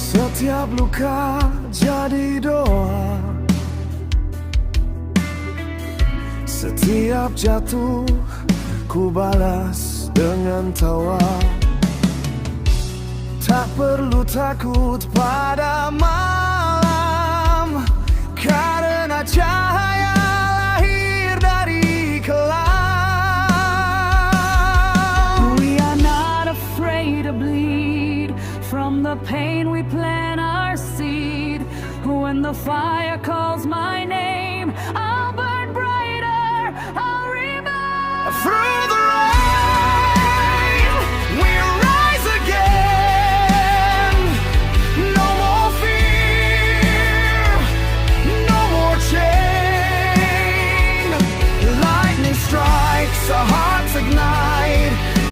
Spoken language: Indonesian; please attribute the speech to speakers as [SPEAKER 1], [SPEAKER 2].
[SPEAKER 1] Setiap luka jadi doa, setiap jatuh ku balas dengan tawa. Tak perlu takut pada malam, karena cahaya lahir dari kelam.
[SPEAKER 2] We are not afraid to bleed. From the pain we plant our seed. When the fire calls my name, I'll burn brighter, I'll rebound.
[SPEAKER 1] Through the rain